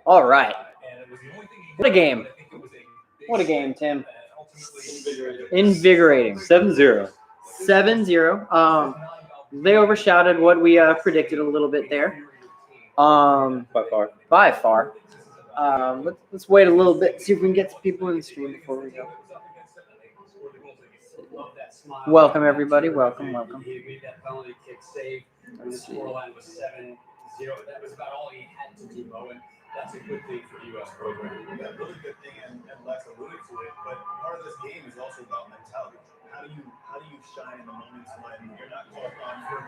All right. What a game. What a game, Tim. Invigorating. 7-0. 7-0. They overshadowed what we predicted a little bit there. By far. Let's wait a little bit, see if we can get some people in the stream before we go. Welcome, everybody. Welcome. Let's see. That was about all he had to do, Owen. That's a good thing for the U.S. program. Yeah, really good thing, and Lex alluded to it. But part of this game is also about mentality. How do you shine in the moments when you're not called on for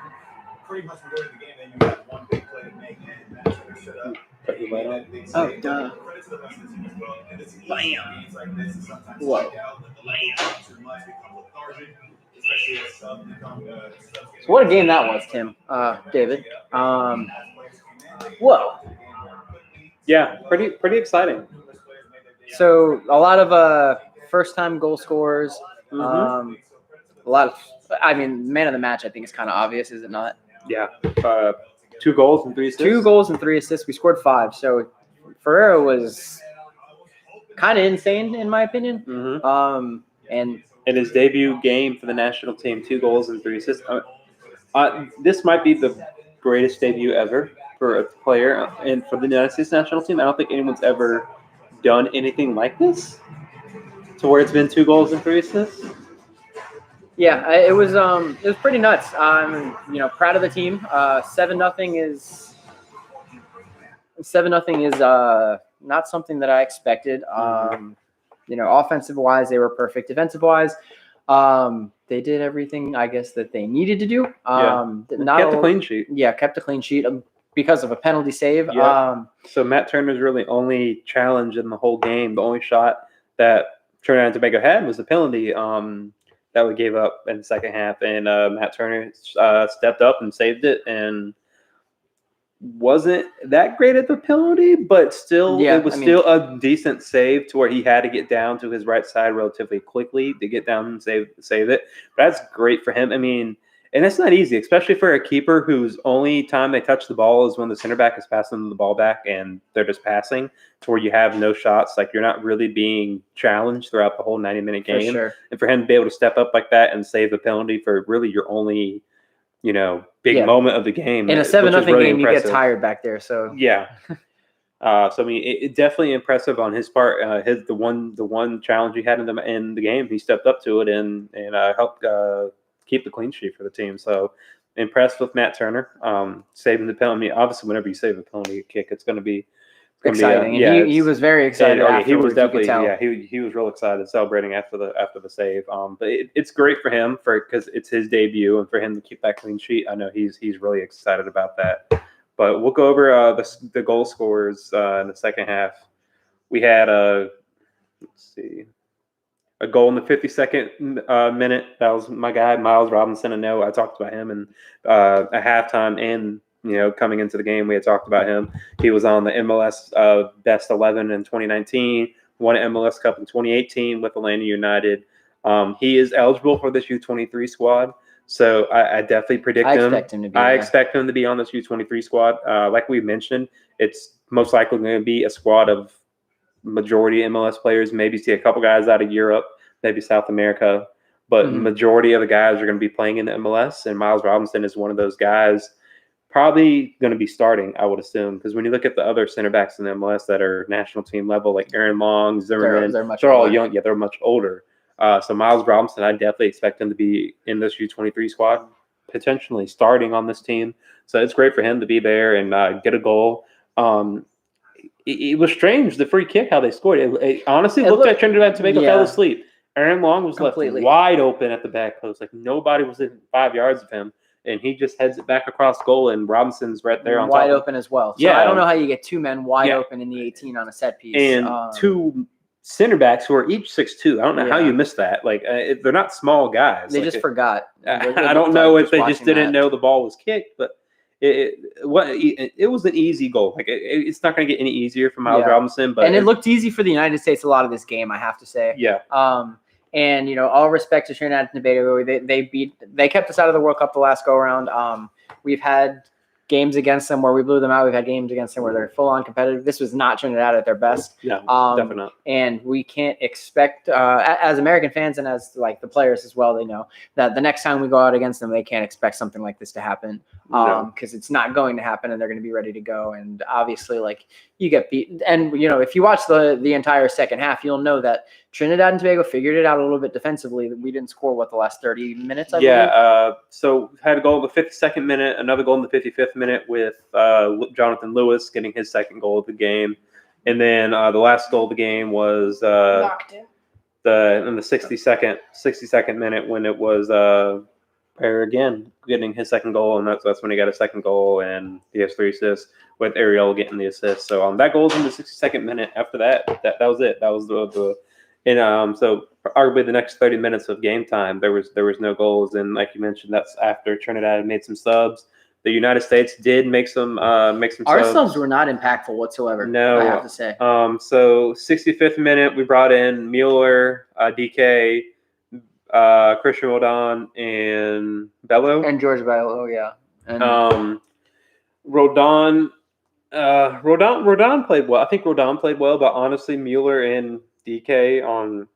pretty much majority of the game, and you have one big play to make, and that's going to set up. Oh, duh. Credit to the rest of the team as well. And it's Bam. games like this, and sometimes Whoa. too much, become lethargic, especially as subs become. So what a game that was, Tim. David. Whoa. Yeah, pretty exciting. So a lot of first-time goal scorers. A lot of, man of the match, I think, is kind of obvious, is it not? Yeah. 2 goals and 3 assists. 2 goals and 3 assists. We scored 5. So Ferreira was kind of insane, in my opinion. And in his debut game for the national team, 2 goals and 3 assists. This might be the greatest debut ever for a player and for the United States national team. I don't think anyone's ever done anything like this, to where it's been 2 goals and 3 assists. Yeah, it was pretty nuts. I'm proud of the team. 7-0 is not something that I expected. Offensive wise, they were perfect. Defensive wise, they did everything I guess that they needed to do. Kept a clean sheet. Yeah, kept a clean sheet because of a penalty save. Yeah. So Matt Turner's really only challenge in the whole game. The only shot that Trinidad and Tobago had was the penalty that we gave up in the second half, and Matt Turner stepped up and saved it, and wasn't that great at the penalty, but still, it was still a decent save to where he had to get down to his right side relatively quickly to get down and save it. But that's great for him. And it's not easy, especially for a keeper whose only time they touch the ball is when the center back is passing the ball back and they're just passing, to where you have no shots. Like, you're not really being challenged throughout the whole 90-minute game. For sure. And for him to be able to step up like that and save a penalty for really your only, big moment of the game. In a 7-0 really game, impressive. You get tired back there. So yeah. It definitely impressive on his part. The one challenge he had in the game, he stepped up to it and helped keep the clean sheet for the team. So impressed with Matt Turner saving the penalty. Obviously, whenever you save a penalty kick, it's going to be exciting. He was very excited. He was definitely he was real excited, celebrating after the save. But it's great for him because it's his debut, and for him to keep that clean sheet, I know he's really excited about that. But we'll go over the goal scorers in the second half. We had a goal in the 52nd minute. That was my guy, Miles Robinson. I know I talked about him and at halftime, and coming into the game, we had talked about him. He was on the MLS Best 11 in 2019, won an MLS Cup in 2018 with Atlanta United. He is eligible for this U23 squad. So I definitely predict him. I expect him to be on this U23 squad. Like we mentioned, it's most likely going to be a squad of majority MLS players. Maybe see a couple guys out of Europe, maybe South America, but majority of the guys are going to be playing in the MLS. And Miles Robinson is one of those guys, probably going to be starting, I would assume, because when you look at the other center backs in the MLS that are national team level, like Aaron Long, Zimmerman, they're all young. Yeah, they're much older. So Miles Robinson, I definitely expect him to be in this U23 squad, potentially starting on this team. So it's great for him to be there and get a goal. It was strange, the free kick, how they scored. It honestly looked like Trinidad and Tobago fell asleep. Aaron Long was left wide open at the back post. Like, nobody was in 5 yards of him. And he just heads it back across goal, and Robinson's right there on wide top. Open as well. So I don't know how you get 2 men wide open in the 18 on a set piece. And 2 center backs who are each 6'2". I don't know how you missed that. Like, they're not small guys. They just forgot. I don't know if they just didn't know the ball was kicked, but it was an easy goal. Like, it's not going to get any easier for Miles Robinson. But it looked easy for the United States a lot of this game, I have to say. Yeah. And all respect to Trinidad and Tobago, they kept us out of the World Cup the last go around. We've had games against them where we blew them out. We've had games against them where they're full on competitive. This was not Trinidad at their best. No, definitely not. And we can't expect, as American fans and as like the players as well, they know that the next time we go out against them, they can't expect something like this to happen because it's not going to happen, and they're going to be ready to go. And obviously, like, you get beat. And, if you watch the entire second half, you'll know that Trinidad and Tobago figured it out a little bit defensively. We didn't score, the last 30 minutes, I believe? So had a goal in the 52nd minute, another goal in the 55th minute with Jonathan Lewis getting his second goal of the game. And then the last goal of the game was Knocked in the 62nd minute when it was Pereira again getting his second goal, and that's when he got a second goal, and he has 3 assists with Ariel getting the assist. So that goal was in the 62nd minute. After that was it. That was so arguably the next 30 minutes of game time, there was no goals, and like you mentioned, that's after Trinidad made some subs. The United States did make some Our subs were not impactful whatsoever. No, I have to say. So 65th minute, we brought in Mueller, DK, Christian Rodon, and Bello. And George Bello, yeah. And Rodon played well. I think Rodon played well, but honestly, Mueller and DK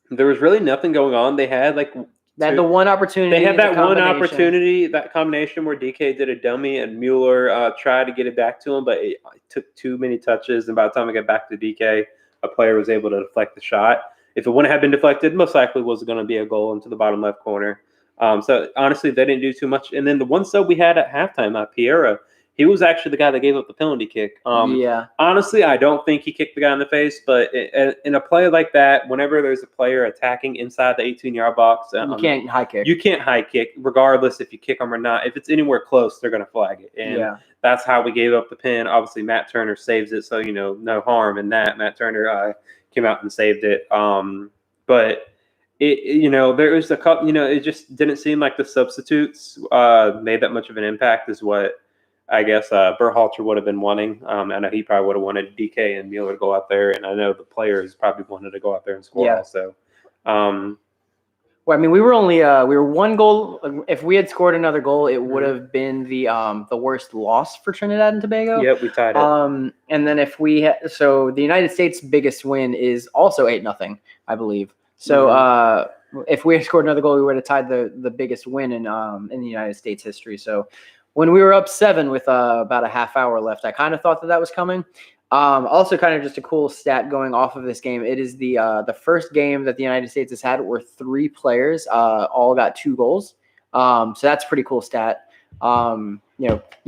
there was really nothing going on. They had the one opportunity. They had that one opportunity, that combination where DK did a dummy and Mueller tried to get it back to him, but it took too many touches. And by the time I got back to DK, a player was able to deflect the shot. If it wouldn't have been deflected, most likely was going to be a goal into the bottom left corner. So honestly, they didn't do too much. And then the one sub we had at halftime, Piera, he was actually the guy that gave up the penalty kick. Honestly, I don't think he kicked the guy in the face, but in a play like that, whenever there's a player attacking inside the 18-yard box, you can't high kick. You can't high kick, regardless if you kick them or not. If it's anywhere close, they're going to flag it. And that's how we gave up the pin. Obviously, Matt Turner saves it, so no harm in that. Matt Turner came out and saved it. But there was a couple. It just didn't seem like the substitutes made that much of an impact, is what I guess Berhalter would have been wanting. I know he probably would have wanted DK and Mueller to go out there, and I know the players probably wanted to go out there and score also. Well, I mean, we were only we were one goal. If we had scored another goal, it would have been the worst loss for Trinidad and Tobago. Yep, we tied it. And then if we so the United States' biggest win is also 8-0, I believe. So if we had scored another goal, we would have tied the biggest win in the United States history. So when we were up 7 with about a half hour left, I kind of thought that was coming. Also, kind of just a cool stat going off of this game. It is the first game that the United States has had where 3 players all got 2 goals. So that's a pretty cool stat. You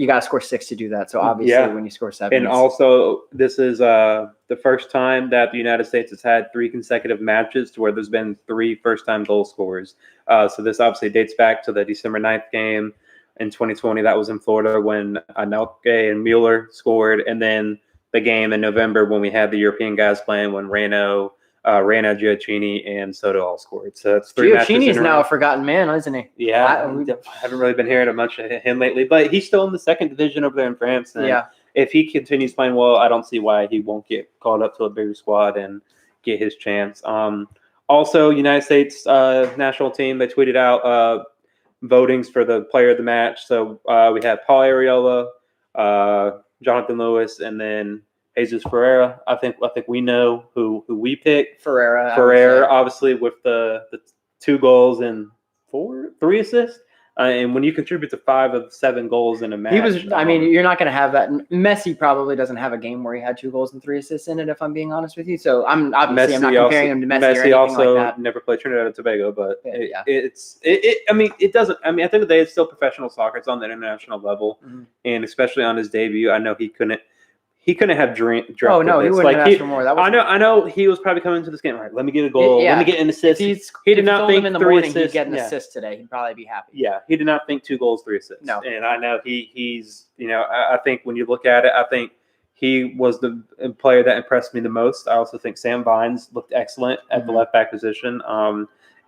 got to score 6 to do that. So obviously, when you score 7, and also this is the first time that the United States has had 3 consecutive matches to where there's been 3 first-time goal scorers. So this obviously dates back to the December 9th game in 2020. That was in Florida when Anelke and Mueller scored, and then the game in November when we had the European guys playing when Reyna, Gioacchini, and Soto all scored. So it's 3 matches. Gioacchini is now a forgotten man, isn't he? Yeah, I haven't really been hearing much of him lately, but he's still in the 2nd division over there in France. And if he continues playing well, I don't see why he won't get called up to a bigger squad and get his chance. Also, United States national team, they tweeted out votings for the player of the match. So we had Paul Arriola, Jonathan Lewis, and then Jesus Ferreira. I think we know who we picked. Ferreira, obviously, with the 2 goals and 3 assists. And when you contribute to 5 of 7 goals in a match, he was. I mean, you're not going to have that. Messi probably doesn't have a game where he had 2 goals and 3 assists in it. If I'm being honest with you, so I'm not comparing him to Messi. Messi or also like that. never played Trinidad and Tobago, but I mean, it doesn't. I mean, at the end of the day, it's still professional soccer. It's on the international level, and especially on his debut, I know he couldn't have dreamed. Oh no, he wouldn't have asked for more. That was I know he was probably coming to this game. All right, let me get a goal. Let me get an assist. He did not think in the 3 morning assists. He'd get an assist today. He'd probably be happy. Yeah, he did not think 2 goals, 3 assists. No, and I know he's. I think when you look at it, I think he was the player that impressed me the most. I also think Sam Vines looked excellent at the left back position.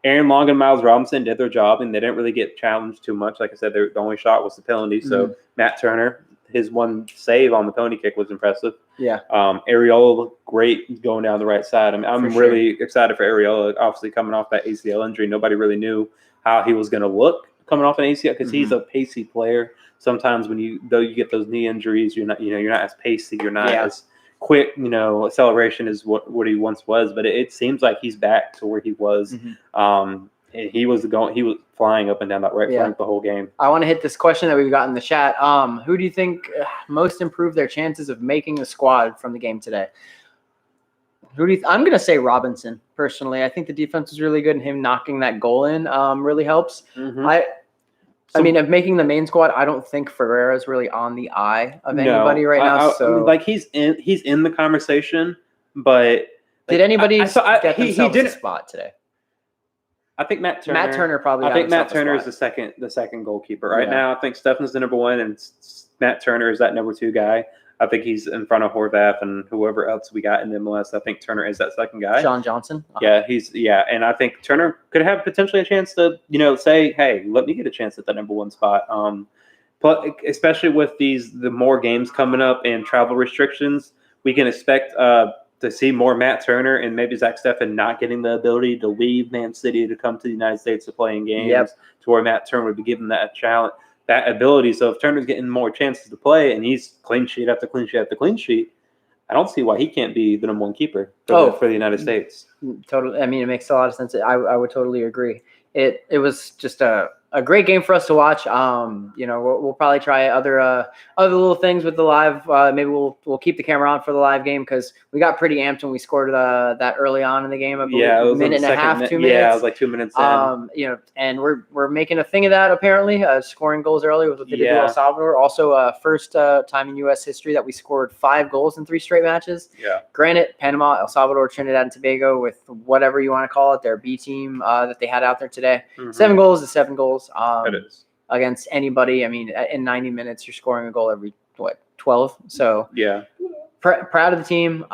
Aaron Long and Miles Robinson did their job, and they didn't really get challenged too much. Like I said, the only shot was the penalty. So Matt Turner, his one save on the penalty kick was impressive. Yeah. Arriola, great going down the right side. I mean, I'm really excited for Arriola. Obviously, coming off that ACL injury, nobody really knew how he was going to look coming off an ACL because he's a pacey player. Sometimes when you get those knee injuries, you're not as pacey, you're not as quick, acceleration is what he once was. But it seems like he's back to where he was. And he was flying up and down that right flank the whole game. I want to hit this question that we've got in the chat. Who do you think most improved their chances of making the squad from the game today? I'm going to say Robinson, personally. I think the defense was really good, and him knocking that goal in really helps. I mean, of making the main squad, I don't think Ferreira's really on the eye of anybody right now. So he's in the conversation, but did anybody get themselves a spot today? I think Matt Turner probably. I think Matt Turner is the second goalkeeper right now. I think Stefan's the number one, and Matt Turner is that number two guy. I think he's in front of Horvath and whoever else we got in the MLS. I think Turner is that second guy. Sean Johnson. Yeah, and I think Turner could have potentially a chance to, say, hey, let me get a chance at that number one spot. But especially with the more games coming up and travel restrictions, we can expect to see more Matt Turner and maybe Zach Steffen not getting the ability to leave Man City to come to the United States to play in games, to where Matt Turner would be given that challenge, that ability. So if Turner's getting more chances to play and he's clean sheet after clean sheet after clean sheet, I don't see why he can't be the number one keeper for the United States. Totally. I mean, it makes a lot of sense. I would totally agree. It was just a great game for us to watch. We'll probably try other little things with the live. Maybe we'll keep the camera on for the live game because we got pretty amped when we scored that early on in the game. I believe, it was a minute and a half, 2 minutes. Yeah, it was like 2 minutes in. And we're making a thing of that apparently. Scoring goals early with what they did to El Salvador. Also, first time in U.S. history that we scored 5 goals in 3 straight matches. Yeah. Granted, Panama, El Salvador, Trinidad, and Tobago with whatever you want to call it, their B team that they had out there today. 7 goals is 7 goals. It is. Against anybody. I mean, in 90 minutes, you're scoring a goal every 12. So proud of the team.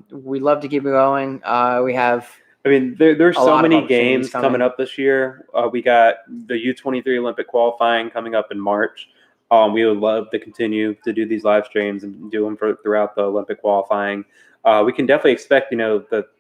We love to keep it going. We have. I mean, there's so many games coming up this year. We got the U23 Olympic qualifying coming up in March. We would love to continue to do these live streams and do them throughout the Olympic qualifying. We can definitely expect,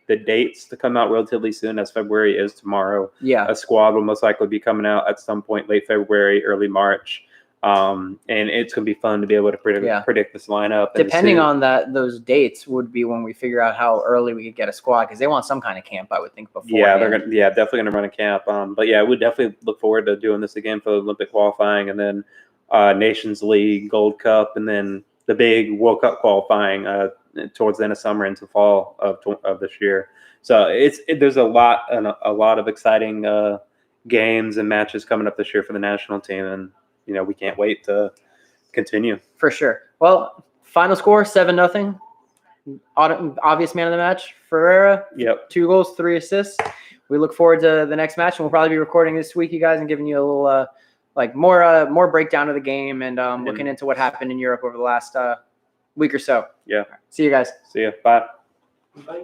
the dates to come out relatively soon, as February is tomorrow. Yeah. A squad will most likely be coming out at some point late February, early March. And it's going to be fun to be able to predict this lineup. Depending on those dates would be when we figure out how early we could get a squad, because they want some kind of camp, I would think, before. Yeah, definitely going to run a camp. But yeah, we'd definitely look forward to doing this again for the Olympic qualifying, and then Nations League, Gold Cup, and then the big World Cup qualifying towards the end of summer into fall of this year. So there's a lot of exciting games and matches coming up this year for the national team, and we can't wait to continue. For sure. Well, final score 7-0. Obvious man of the match, Ferreira. Yep. 2 goals, 3 assists. We look forward to the next match, and we'll probably be recording this week, you guys, and giving you a little more breakdown of the game and looking into what happened in Europe over the last week or so. Yeah. See you guys. See you. Bye. Bye.